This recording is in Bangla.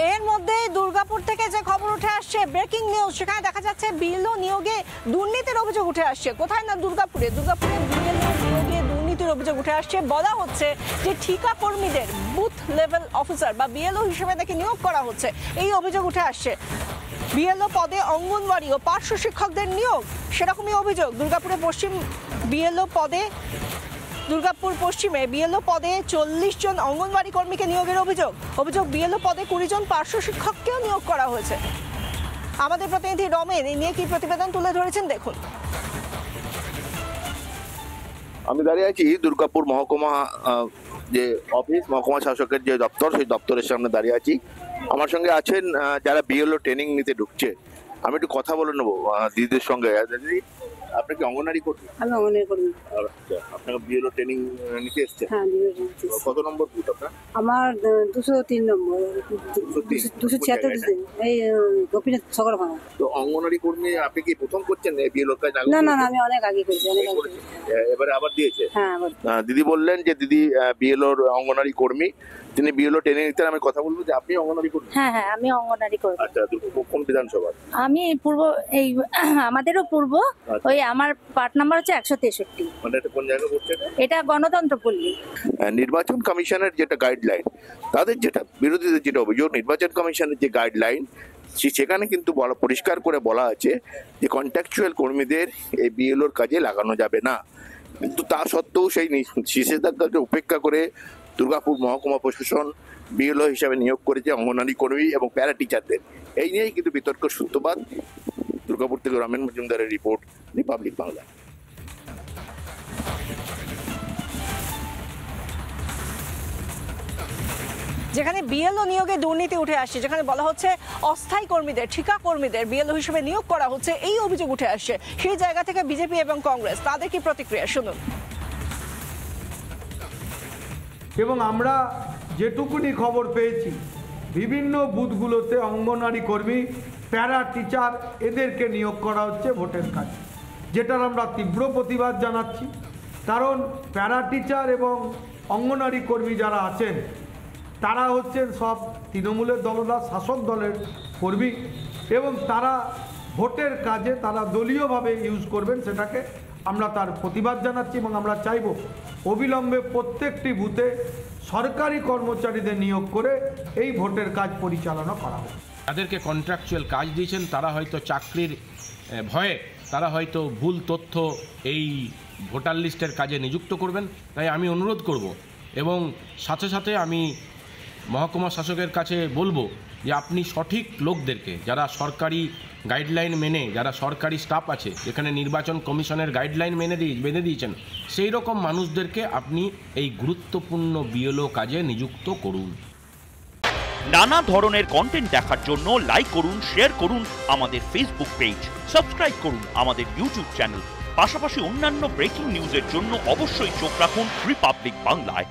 এর মধ্যে দুর্গাপুর থেকে যে খবর উঠে আসছে, ব্রেকিং নিউজ, সেখানে দেখা যাচ্ছে বিএলও নিয়োগে দুর্নীতির অভিযোগ উঠে আসছে। কোথায় না দুর্গাপুরে বিএলও নিয়োগে দুর্নীতির অভিযোগ উঠে আসছে। বলা হচ্ছে যে ঠিকা কর্মীদের বুথ লেভেল অফিসার বা বিএলও হিসেবে নাকি নিয়োগ করা হচ্ছে, এই অভিযোগ উঠে আসছে। বিএলও পদে অঙ্গনওয়াড়ি ও পার্শ্ব শিক্ষকদের নিয়োগ, সেরকমই অভিযোগ। দুর্গাপুর পশ্চিমে বিএলও পদে 40 জন অঙ্গনওয়াড়ি কর্মীকে নিয়োগের অভিযোগ। বিএলও পদে 20 জন পার্শ্ব শিক্ষককেও নিয়োগ করা হয়েছে। আমাদের প্রতিনিধি রমেন এই নিয়ে কি প্রতিবেদন তুলে ধরেছেন, দেখুন। আমি দাঁড়িয়ে আছি দুর্গাপুর মহকুমা যে অফিস, মহকুমা শাসকের যে দপ্তর, সেই দপ্তরের সামনে দাঁড়িয়ে আছি। আমার সঙ্গে আছেন যারা বিএলও ট্রেনিং নিতে ঢুকছে। আমি একটু কথা বলে নেবো দিদিদের সঙ্গে। দিদি, আপনি কি অঙ্গনওয়াড়ি কর্মী? আমি অঙ্গনওয়াড়ি কর্মী। আচ্ছা, আপনাকে বিএলও ট্রেনিং নিতে এসেছেন? হ্যাঁ, কত নম্বর বুথ আপনার? আমার 203 নম্বর, 276 এই গোপীনাথ সগর ভাঙা। তো অঙ্গনওয়াড়ি কর্মী আপনি কি প্রথম করছেন বিএলও কাজ? না না, আমি অনেক আগে করেছি, এবারে আবার দিয়েছে? হ্যাঁ। দিদি বললেন যে দিদি বিএলও অঙ্গনওয়াড়ি কর্মী, তিনি বিএলও ট্রেনিং নিতেন। আমি কথা বলবো যে আপনি অঙ্গনওয়াড়ি কর্মী? হ্যাঁ হ্যাঁ, আমি অঙ্গনওয়াড়ি কর্মী। আচ্ছা, কোন বিধানসভা? আমি পূর্ব, এই আমাদেরও পূর্ব, ওই আমার পার্ট নাম্বার হচ্ছে 163। মানে এটা কোন জায়গা পড়ছে? এটা গণতন্ত্র পল্লী। নির্বাচন কমিশনের যেটা গাইডলাইন, তাদের যেটা বিরোধীদের যেটা অভিযোগ, নির্বাচন কমিশনের যে গাইডলাইন সেখানে কিন্তু পরিষ্কার করে বলা আছে যে কন্ট্রাকচুয়াল কর্মীদের এই বিএলওর কাজে লাগানো যাবে না। কিন্তু তা সত্ত্বেও সেই নিষেধাজ্ঞাকে উপেক্ষা করে দুর্গাপুর মহকুমা প্রশাসন বিএলও হিসাবে নিয়োগ করেছে অঙ্গনওয়াড়ি কর্মী এবং প্যারা টিচারদের। এই নিয়েই কিন্তু বিতর্ক সূত্রপাত। দুর্গাপুর থেকে রমেন মজুমদারের রিপোর্ট, রিপাবলিক বাংলা। যেখানে বিএলও নিয়োগে দুর্নীতি উঠে আসছে, যেখানে বলা হচ্ছে অস্থায়ী কর্মীদের, ঠিকা কর্মীদের বিএলও হিসেবে নিয়োগ করা হচ্ছে, এই অভিযোগ উঠে আসছে। সেই জায়গা থেকে বিজেপি এবং কংগ্রেস তাদের কি প্রতিক্রিয়া, শুনুন। এবং আমরা যেটুকুনি খবর পেয়েছি, বিভিন্ন বুথগুলোতে অঙ্গনওয়াড়ি কর্মী, প্যারা টিচার এদেরকে নিয়োগ করা হচ্ছে ভোটের কাজে, যেটার আমরা তীব্র প্রতিবাদ জানাচ্ছি। কারণ প্যারা টিচার এবং অঙ্গনওয়াড়ি কর্মী যারা আছেন তারা হচ্ছেন সব তৃণমূলের দলরা, শাসক দলের কর্মী, এবং তারা ভোটের কাজে তারা দলীয়ভাবে ইউজ করবেন, সেটাকে আমরা তার প্রতিবাদ জানাচ্ছি। এবং আমরা চাইব অবিলম্বে প্রত্যেকটি বুথে সরকারি কর্মচারীদের নিয়োগ করে এই ভোটের কাজ পরিচালনা করা হবে। যাদেরকে কন্ট্রাকচুয়াল কাজ দিয়েছেন তারা হয়তো চাকরির ভয়ে তারা হয়তো ভুল তথ্য এই ভোটার লিস্টের কাজে নিযুক্ত করবেন। তাই আমি অনুরোধ করব এবং সাথে সাথে আমি মহকুমা শাসকের কাছে বলবো যে আপনি সঠিক লোকদেরকে, যারা সরকারি গাইডলাইন মেনে, যারা সরকারি স্টাফ আছে, যেখানে নির্বাচন কমিশনের গাইডলাইন মেনে দিয়েছেন, সেই রকম মানুষদেরকে আপনি এই গুরুত্বপূর্ণ বিএলও কাজে নিযুক্ত করুন। নানা ধরনের কন্টেন্ট দেখার জন্য লাইক করুন, শেয়ার করুন আমাদের ফেসবুক পেজ, সাবস্ক্রাইব করুন আমাদের ইউটিউব চ্যানেল। পাশাপাশি অন্যান্য ব্রেকিং নিউজের জন্য অবশ্যই চোখ রাখুন রিপাবলিক বাংলায়।